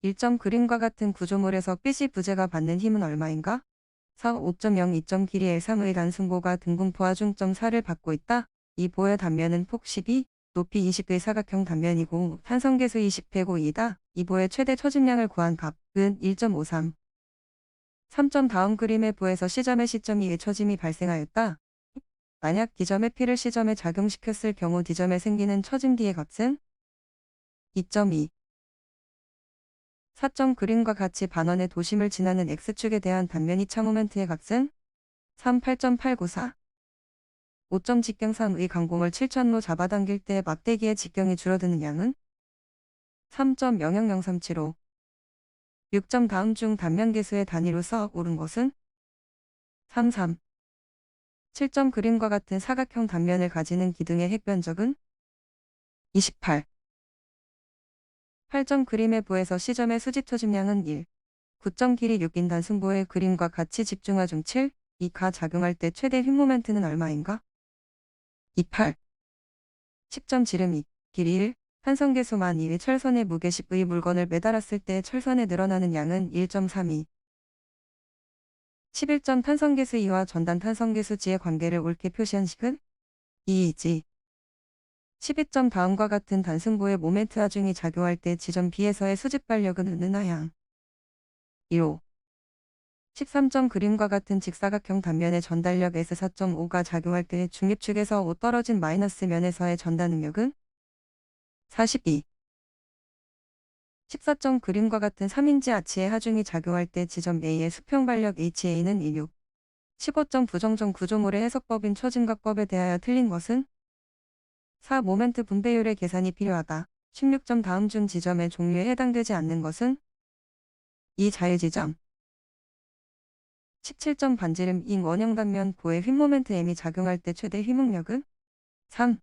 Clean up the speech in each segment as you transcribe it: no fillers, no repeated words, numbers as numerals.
1점 그림과 같은 구조물에서 빛이 부재가 받는 힘은 얼마인가? 4. 5.0 2점 길이 L3의 단승보가 등분포와 중점 4를 받고 있다. 이 보의 단면은 폭 12, 높이 20의 사각형 단면이고 탄성계수 20회고 2다. 이 보의 최대 처짐량을 구한 값은 1.53. 3점 다음 그림의 보에서 C점의 시점 2의 처짐이 발생하였다. 만약 D점의 P를 C점에 작용시켰을 경우 D점에 생기는 처짐 D의 값은 2.2. 4점 그림과 같이 반원의 도심을 지나는 X축에 대한 단면 이차 모멘트의 값은 3. 8.894. 5점 직경 3의 강공을 7천로 잡아당길 때 막대기의 직경이 줄어드는 양은 3.00037호. 6점 다음 중 단면 계수의 단위로 써 옳은 것은 33. 7점 그림과 같은 사각형 단면을 가지는 기둥의 핵변적은 28. 8점 그림의 보에서 C점의 수직처짐량은 1. 9점 길이 6인 단승보의 그림과 같이 집중화 중 7. 이 가 작용할 때 최대 휙 모멘트는 얼마인가? 28. 10점 지름이 길이 1. 탄성계수만 2의 철선에 무게 10의 물건을 매달았을 때 철선에 늘어나는 양은 1.32. 11점 탄성계수 2와 전단 탄성계수 G의 관계를 옳게 표시한 식은 2이지. 12점 다음과 같은 단승보의 모멘트 하중이 작용할 때 지점 B에서의 수직 발력은 은하양 1호. 13점 그림과 같은 직사각형 단면의 전달력 S4.5가 작용할 때 중립축에서 5 떨어진 마이너스 면에서의 전달 능력은 42. 14점 그림과 같은 3인지 아치의 하중이 작용할 때 지점 A의 수평 발력 HA는 16. 15점 부정점 구조물의 해석법인 초진각법에 대하여 틀린 것은 4. 모멘트 분배율의 계산이 필요하다. 16점 다음 중 지점의 종류에 해당되지 않는 것은 2. 자유지점. 17점 반지름 인 원형 단면 보의 휩모멘트 M이 작용할 때 최대 휘목력은 3.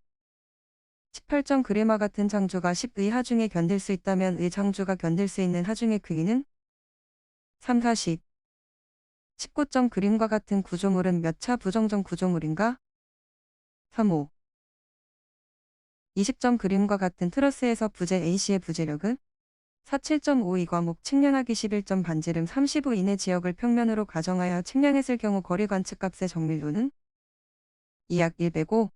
18점 그림과 같은 창조가 10의 하중에 견딜 수 있다면 의 창조가 견딜 수 있는 하중의 크기는 3. 40. 19점 그림과 같은 구조물은 몇 차 부정점 구조물인가? 3. 5. 20점 그림과 같은 트러스에서 부재 A씨의 부재력은 4. 7.5 이 과목 측량하기 11점 반지름 35 이내 지역을 평면으로 가정하여 측량했을 경우 거리 관측값의 정밀도는 2약 105.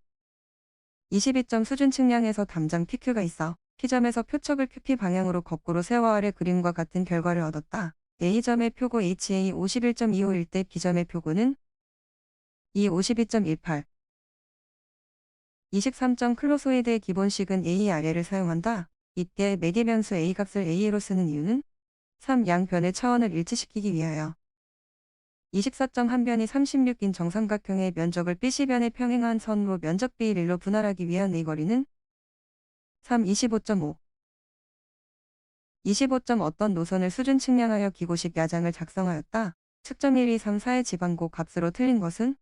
22점 수준 측량에서 담장 PQ가 있어 P점에서 표척을 QP 방향으로 거꾸로 세워 아래 그림과 같은 결과를 얻었다. A점의 표고 HA 51.251 때 B점의 표고는 2 52.18. 23점 클로소이드의 기본식은 A 아래를 사용한다. 이때 매개 변수 A 값을 A로 쓰는 이유는 3. 양변의 차원을 일치시키기 위하여. 24점 한 변이 36인 정삼각형의 면적을 BC변에 평행한 선으로 면적 B1로 분할하기 위한 의 거리는 3. 25.5. 25점 어떤 노선을 수준 측량하여 기고식 야장을 작성하였다. 측점 1, 2, 3, 4의 지방고 값으로 틀린 것은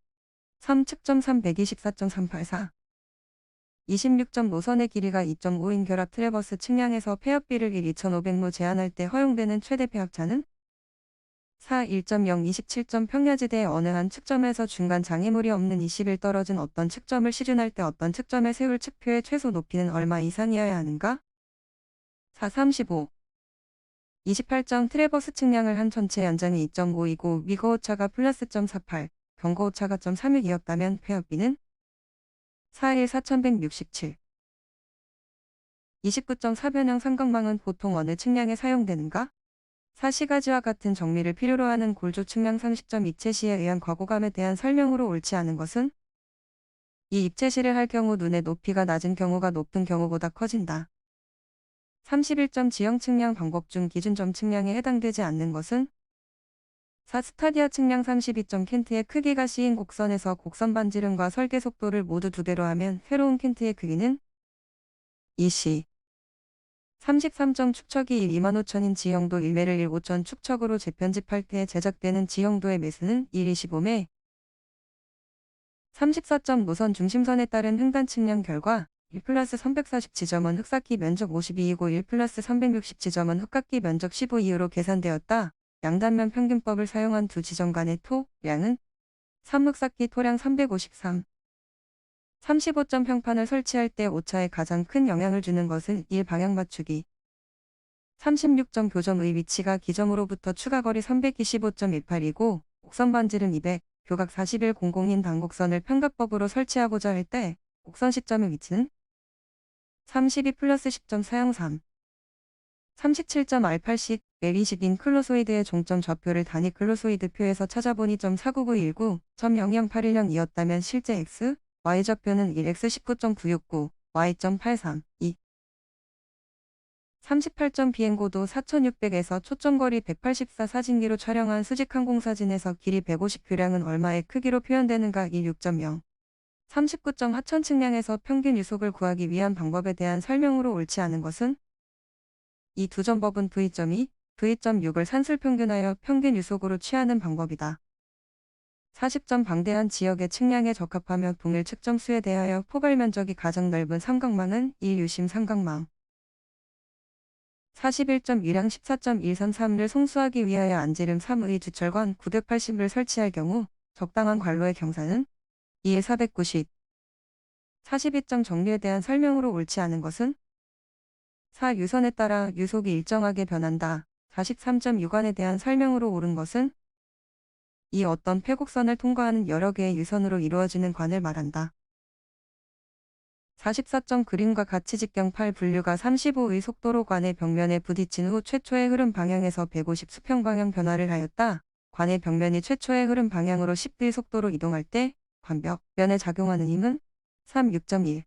3. 측점 3 124.384. 26점 노선의 길이가 2.5인 결합 트래버스 측량에서 폐합비를 1 2500로 제한할 때 허용되는 최대 폐합차는 4. 1.0 27점 평야지대의 어느 한 측점에서 중간 장애물이 없는 20일 떨어진 어떤 측점을 시준할 때 어떤 측점에 세울 측표의 최소 높이는 얼마 이상이어야 하는가? 4. 35. 28점 트래버스 측량을 한 전체 연장이 2.5이고 위거오차가 플러스 0.48, 경거오차가 0.36이었다면 폐합비는 4일 4167. 29점 사변형 삼각망은 보통 어느 측량에 사용되는가? 4시가지와 같은 정밀을 필요로 하는 골조 측량 상식점 입체시에 의한 과거감에 대한 설명으로 옳지 않은 것은 이 입체시를 할 경우 눈의 높이가 낮은 경우가 높은 경우보다 커진다. 31점 지형 측량 방법 중 기준점 측량에 해당되지 않는 것은 4. 스타디아 측량 32점 켄트의 크기가 C인 곡선에서 곡선 반지름과 설계 속도를 모두 2배로 하면 새로운 켄트의 크기는 2C. 33점 축척이 1 25,000인 지형도 1매를 1 5천 축척으로 재편집할 때 제작되는 지형도의 매수는 1 25매. 34점 노선 중심선에 따른 횡단 측량 결과 1 플러스 340 지점은 흑사키 면적 52이고 1 플러스 360 지점은 흑각기 면적 15이후로 계산되었다. 양단면 평균법을 사용한 두 지점 간의 토량은 3 흑사키 토량 353. 35점 평판을 설치할 때 오차에 가장 큰 영향을 주는 것은 1 방향 맞추기. 36점 교점의 위치가 기점으로부터 추가거리 325.18이고 곡선 반지름 200, 교각 4100인 단곡선을 평각법으로 설치하고자 할 때 곡선 시점의 위치는 32 플러스 10점 사형 3. 37.R80, 멜20인 클로소이드의 종점 좌표를 단위 클로소이드 표에서 찾아보니 .49919.00810이었다면 실제 x, y 좌표는 1x19.969, y.83, 2. 38점 비행고도 4600에서 초점거리 184 사진기로 촬영한 수직항공사진에서 길이 150 교량은 얼마의 크기로 표현되는가 6.0. 39점 하천 측량에서 평균 유속을 구하기 위한 방법에 대한 설명으로 옳지 않은 것은 이 두 점법은 v.2, v.6을 산술평균하여 평균 유속으로 취하는 방법이다. 40점 방대한 지역의 측량에 적합하며 동일 측정수에 대하여 포괄 면적이 가장 넓은 삼각망은 1유심 삼각망. 41점 유량 14.133를 송수하기 위하여 안지름 3의 주철관 980을 설치할 경우 적당한 관로의 경사는 2에 490. 42점 정류에 대한 설명으로 옳지 않은 것은 4. 유선에 따라 유속이 일정하게 변한다. 43점 유관에 대한 설명으로 옳은 것은 이 어떤 폐곡선을 통과하는 여러 개의 유선으로 이루어지는 관을 말한다. 44점 그림과 같이 직경 8 분류가 35의 속도로 관의 벽면에 부딪힌 후 최초의 흐름 방향에서 150 수평방향 변화를 하였다. 관의 벽면이 최초의 흐름 방향으로 10의 속도로 이동할 때 관벽 면에 작용하는 힘은 3. 6.1.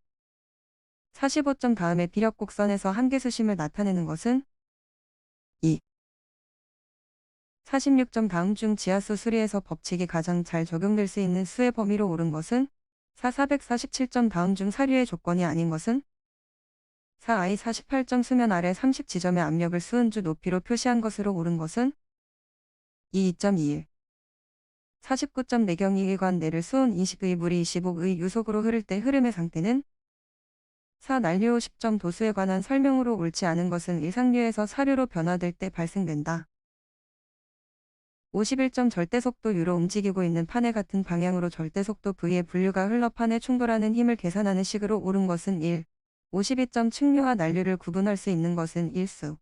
45점 다음에 비력곡선에서 한계수심을 나타내는 것은 2. 46점 다음 중 지하수 수리에서 법칙이 가장 잘 적용될 수 있는 수의 범위로 옳은 것은 4. 447점 다음 중 사류의 조건이 아닌 것은 4. I 48점 수면 아래 30지점의 압력을 수은주 높이로 표시한 것으로 옳은 것은 2.21. 49점 내경이 일관 내를 수온 20의 물이 25의 유속으로 흐를 때 흐름의 상태는 4. 난류 10점 도수에 관한 설명으로 옳지 않은 것은 일상류에서 사류로 변화될 때 발생된다. 51점 절대속도 U로 움직이고 있는 판의 같은 방향으로 절대속도 V의 분류가 흘러 판에 충돌하는 힘을 계산하는 식으로 옳은 것은 1. 52점 측류와 난류를 구분할 수 있는 것은 일수.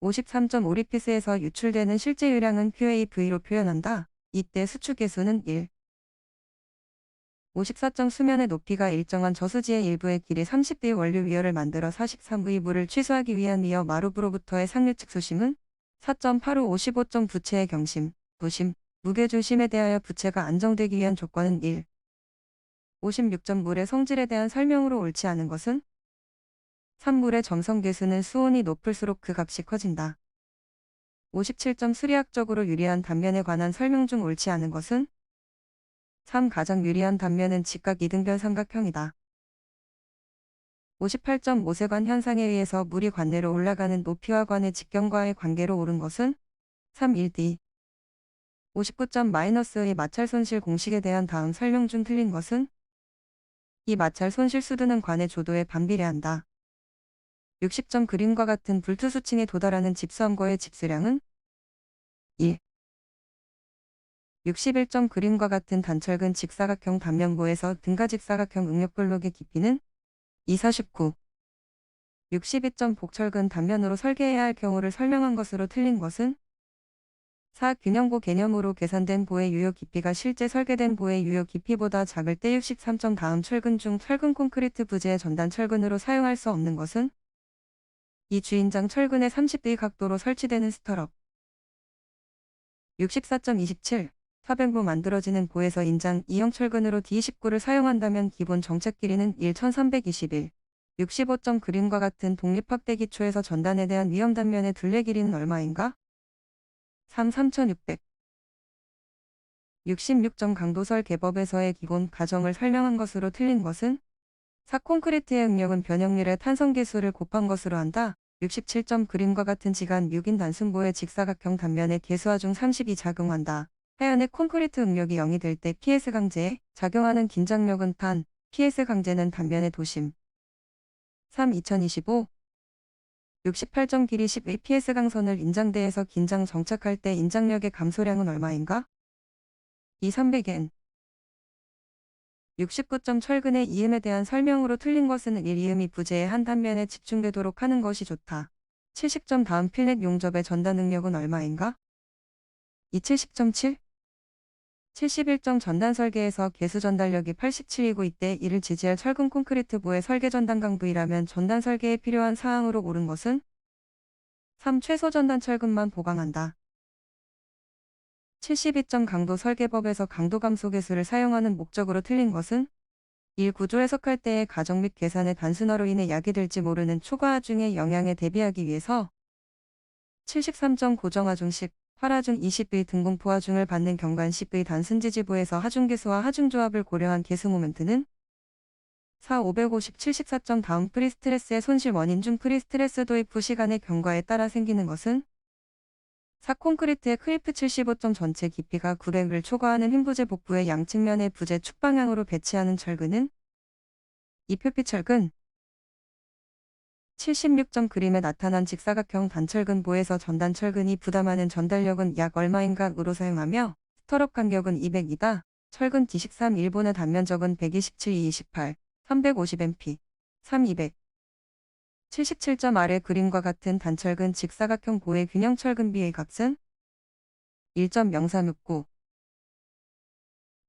53점 오리피스에서 유출되는 실제 유량은 QAV로 표현한다. 이때 수축계수는 1. 54점 수면의 높이가 일정한 저수지의 일부의 길이 30대의 원류 위열을 만들어 43의 물을 취소하기 위한 위어 마루브로부터의 상류측 수심은 4.85 55점 부채의 경심, 부심, 무게중심에 대하여 부채가 안정되기 위한 조건은 1. 56점 물의 성질에 대한 설명으로 옳지 않은 것은 3. 물의 점성계수는 수온이 높을수록 그 값이 커진다. 57점 수리학적으로 유리한 단면에 관한 설명 중 옳지 않은 것은 3. 가장 유리한 단면은 직각 이등변 삼각형이다. 58점 모세관 현상에 의해서 물이 관내로 올라가는 높이와 관의 직경과의 관계로 옳은 것은 3. 1D. 59점 마이너스의 마찰 손실 공식에 대한 다음 설명 중 틀린 것은 이 마찰 손실 수두는 관의 조도에 반비례한다. 60점 그림과 같은 불투수층에 도달하는 집수함거의 집수량은 1. 61점 그림과 같은 단철근 직사각형 단면부에서 등가직사각형 응력블록의 깊이는 2. 49. 62점 복철근 단면으로 설계해야 할 경우를 설명한 것으로 틀린 것은 4. 균형보 개념으로 계산된 보의 유효 깊이가 실제 설계된 보의 유효 깊이보다 작을 때 63점 다음 철근 중 철근 콘크리트 부재의 전단 철근으로 사용할 수 없는 것은 이 주인장 철근의 30의 각도로 설치되는 스터럽. 64.27. 사변부 만들어지는 보에서 인장 2형 철근으로 D19를 사용한다면 기본 정책 길이는 1321. 65점 그림과 같은 독립확대 기초에서 전단에 대한 위험 단면의 둘레 길이는 얼마인가? 3. 3600. 66점 강도설 개법에서의 기본 가정을 설명한 것으로 틀린 것은 4. 콘크리트의 응력은 변형률의 탄성계수를 곱한 것으로 한다. 67점 그림과 같은 지간 6인 단순보의 직사각형 단면에 계수하 중 32 작용한다. 하얀의 콘크리트 응력이 0이 될 때 PS 강제에 작용하는 긴장력은 탄, PS 강제는 단면의 도심. 3. 2025. 68점 길이 10의 PS 강선을 인장대에서 긴장 정착할 때 인장력의 감소량은 얼마인가? 2. 300N. 69점 철근의 이음에 대한 설명으로 틀린 것은 1. 이음이 부재의 한 단면에 집중되도록 하는 것이 좋다. 70점 다음 필렛 용접의 전단 능력은 얼마인가? 70.7? 71점 전단 설계에서 개수 전달력이 87이고 이때 이를 지지할 철근 콘크리트 부의 설계 전단 강부이라면 전단 설계에 필요한 사항으로 옳은 것은 3. 최소 전단 철근만 보강한다. 72점 강도 설계법에서 강도 감소 개수를 사용하는 목적으로 틀린 것은 1. 구조 해석할 때의 가정 및 계산의 단순화로 인해 야기될지 모르는 초과하중의 영향에 대비하기 위해서 73점 고정하중식 활하중 20의 등공포 하중을 받는 경관 10의 단순지지부에서 하중계수와 하중조합을 고려한 계수 모멘트는 4. 550 74점 다음 프리스트레스의 손실 원인 중 프리스트레스 도입 후 시간의 경과에 따라 생기는 것은 4. 콘크리트의 크리프 75점 전체 깊이가 900을 초과하는 힘부재 복부의 양측면의 부재 축방향으로 배치하는 철근은 2. 표피철근 76점 그림에 나타난 직사각형 단철근 보에서 전단 철근이 부담하는 전달력은 약 얼마인가으로 사용하며 스터럽 간격은 200이다. 철근 D13 일본의 단면적은 127, 228, 350mp, 3200. 77점 아래 그림과 같은 단철근 직사각형 보의 균형 철근 비의 값은 1.0369.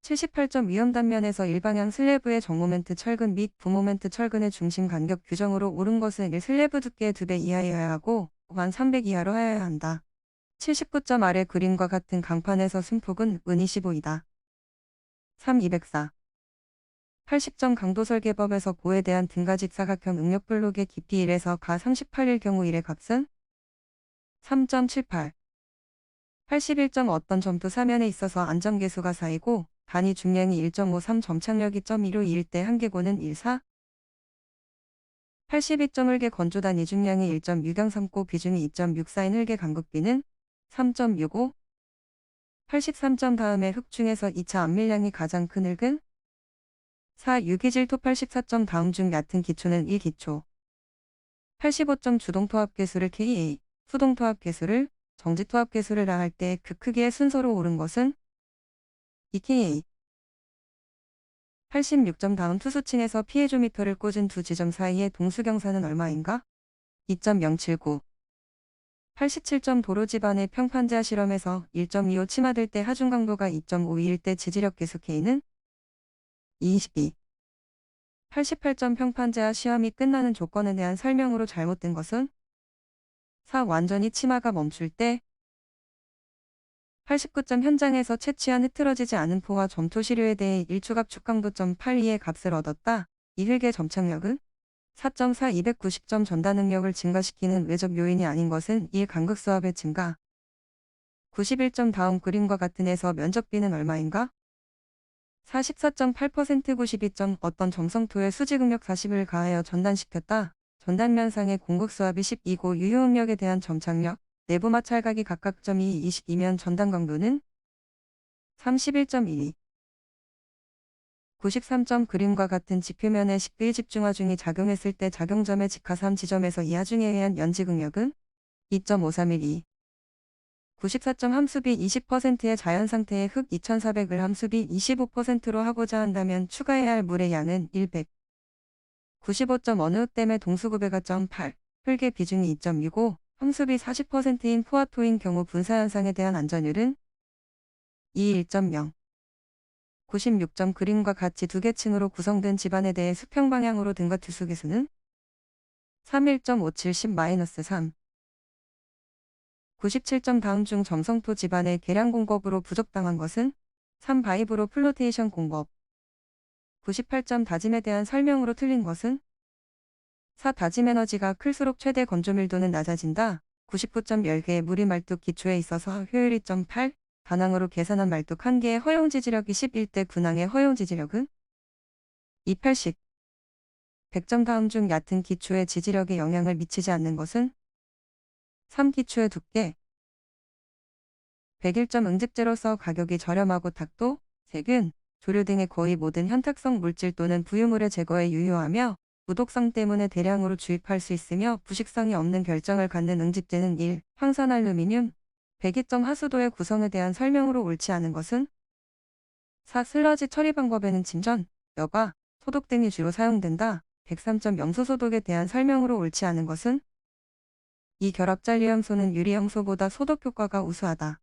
78점 위험 단면에서 일방향 슬래브의 정모멘트 철근 및 부모멘트 철근의 중심 간격 규정으로 옳은 것은 1. 슬래브 두께의 2배 이하여야 하고 관 300 이하로 하여야 한다. 79점 아래 그림과 같은 강판에서 승폭은 은 25이다. 3. 204. 80점 강도 설계법에서 고에 대한 등가직 사각형 응력 블록의 깊이 1에서 가 38일 경우 1의 값은 3.78. 81점 어떤 점도 사면에 있어서 안정계수가 4이고 단위 중량이 1.53 점착력이 0.152일 때 한계고는 1.4. 82점 흙의 건조 단위 중량이 1.603고 비중이 2.64인 흙의 간극비는 3.65. 83점 다음에 흙 중에서 2차 암밀량이 가장 큰 흙은 4. 유기질토 84점 다음 중 얕은 기초는 1기초. 85점 주동토합계수를 KA, 수동토합계수를, 정지토합계수를 나할 때 그 크기의 순서로 옳은 것은 2KA. 86점 다음 투수층에서 피해조미터를 꽂은 두 지점 사이의 동수경사는 얼마인가? 2.079. 87점 도로 집안의 평판자 실험에서 1.25 치마될 때 하중 강도가 2.52일 때 지지력 계수 K는 22. 88점 평판자 시험이 끝나는 조건에 대한 설명으로 잘못된 것은 4. 완전히 치마가 멈출 때 89점 현장에서 채취한 흐트러지지 않은 포와 점토 시료에 대해 1초갑 축강도 82의 값을 얻었다. 이 흙의 점착력은 4.4 290점 전단 능력을 증가시키는 외적 요인이 아닌 것은 1. 간극수압의 증가. 91점 다음 그림과 같은 에서 면적비는 얼마인가? 44.8% 92점 어떤 점성토에 수직응력 40을 가하여 전단시켰다. 전단면상의 공극수압이 12고 유효응력에 대한 점착력, 내부 마찰각이 각각 0.2, 22면 전단 강도는 31.12. 93점 그림과 같은 지표면에 10의 집중하중이 작용했을 때 작용점의 직하 3 지점에서 이 하중에 의한 연직응력은 2.531. 94점 함수비 20%의 자연상태의 흙 2400을 함수비 25%로 하고자 한다면 추가해야 할 물의 양은 100. 95점 어느 흙댐의 동수구배가 0.8, 흙의 비중이 2.65, 함수비 40%인 포화토인 경우 분사현상에 대한 안전율은 1.0. 96점 그림과 같이 두 개 층으로 구성된 집안에 대해 수평 방향으로 등가 투수 개수는 31.5710-3. 97점 다음 중 점성토 집안의 계량 공법으로 부적당한 것은 3. 바이브로 플로테이션 공법. 98점 다짐에 대한 설명으로 틀린 것은 4. 다짐 에너지가 클수록 최대 건조 밀도는 낮아진다. 99점 10개의 무리 말뚝 기초에 있어서 효율이 0.8. 반항으로 계산한 말뚝 1개의 허용 지지력이 11대 군항의 허용 지지력은 280. 100점 다음 중 얕은 기초의 지지력에 영향을 미치지 않는 것은 3. 기초의 두께. 101점 응집제로서 가격이 저렴하고 탁도, 세균, 조류 등의 거의 모든 현탁성 물질 또는 부유물의 제거에 유효하며 무독성 때문에 대량으로 주입할 수 있으며 부식성이 없는 결정을 갖는 응집제는 1. 황산알루미늄. 102점 하수도의 구성에 대한 설명으로 옳지 않은 것은 4. 슬러지 처리 방법에는 침전, 여과, 소독 등이 주로 사용된다. 103점 염소 소독에 대한 설명으로 옳지 않은 것은 이 결합 잔류염소는 유리염소보다 소독 효과가 우수하다.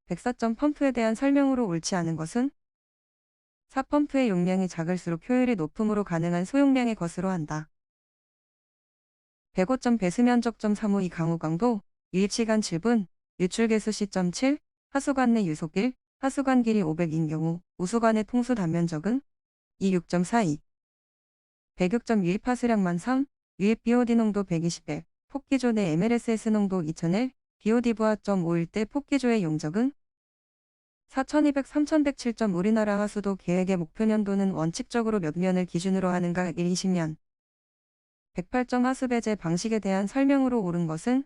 104점 펌프에 대한 설명으로 옳지 않은 것은 4. 펌프의 용량이 작을수록 효율이 높음으로 가능한 소용량의 것으로 한다. 105점 배수면적. 352 강우 강도, 유입시간 7분, 유출개수 시.7, 하수관 내 유속 1, 하수관 길이 500인 경우 우수관의 통수 단면적은 26.42. 106점 유입 하수량만 3, 유입 BOD 농도 120배, 폭기조 내 MLSS 농도 2000L, BOD 부하점 5일 때 폭기조의 용적은 4200, 3107점. 우리나라 하수도 계획의 목표 년도는 원칙적으로 몇 년을 기준으로 하는가? 1, 20년. 108점 하수배제 방식에 대한 설명으로 옳은 것은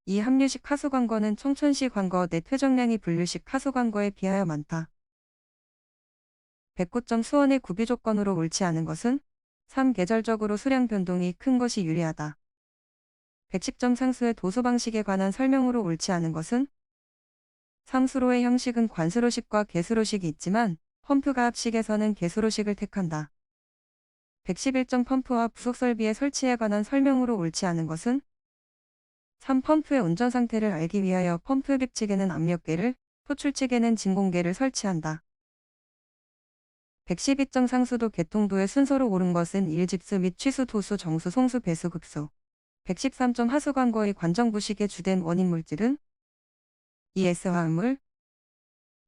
이 함유식 하수관거는 청천시 관거 내 퇴적량이 분류식 하수관거에 비하여 많다. 109점 수원의 구비 조건으로 옳지 않은 것은 3. 계절적으로 수량 변동이 큰 것이 유리하다. 110점 상수의 도수 방식에 관한 설명으로 옳지 않은 것은 3. 수로의 형식은 관수로식과 개수로식이 있지만 펌프가 합식에서는 개수로식을 택한다. 111점 펌프와 부속 설비의 설치에 관한 설명으로 옳지 않은 것은 3. 펌프의 운전 상태를 알기 위하여 펌프 흡입측에는 압력계를, 토출측에는 진공계를 설치한다. 112점 상수도 개통도의 순서로 옳은 것은 1. 집수 및 취수 도수 정수 송수 배수 급수. 113점 하수관거의 관정부식의 주된 원인 물질은 2S 화합물.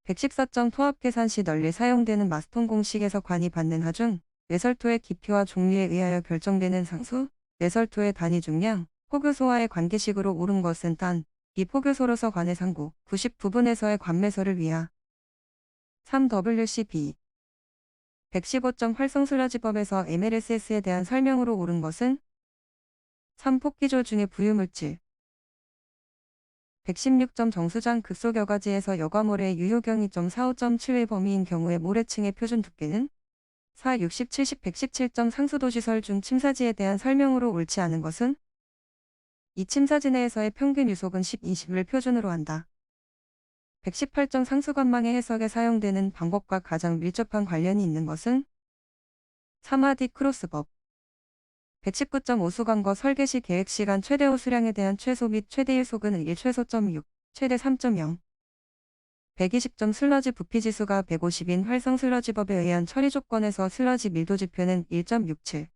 114점 토합 계산 시 널리 사용되는 마스톤 공식에서 관이 받는 하중, 뇌설토의 깊이와 종류에 의하여 결정되는 상수, 뇌설토의 단위 중량, 포교소와의 관계식으로 옳은 것은 단, 이 포교소로서 관의 상구, 99분에서의 관매설을 위하. 3WCB. 115점 활성슬러지법에서 MLSS에 대한 설명으로 옳은 것은 3. 폭기조 중의 부유물질. 116점 정수장 급속 여과지에서 여과모래의 유효경 2.45.7의 범위인 경우에 모래층의 표준 두께는 4. 60, 70, 117점 상수도시설 중 침사지에 대한 설명으로 옳지 않은 것은 이 침사지 내에서의 평균 유속은 10, 20을 표준으로 한다. 118점 상수관망의 해석에 사용되는 방법과 가장 밀접한 관련이 있는 것은 3하디 크로스법. 119점 오수관거 설계 시 계획시간 최대 호수량에 대한 최소 및 최대 일속은 1 최소.6, 최대 3.0. 120점 슬러지 부피지수가 150인 활성 슬러지법에 의한 처리 조건에서 슬러지 밀도 지표는 1.67.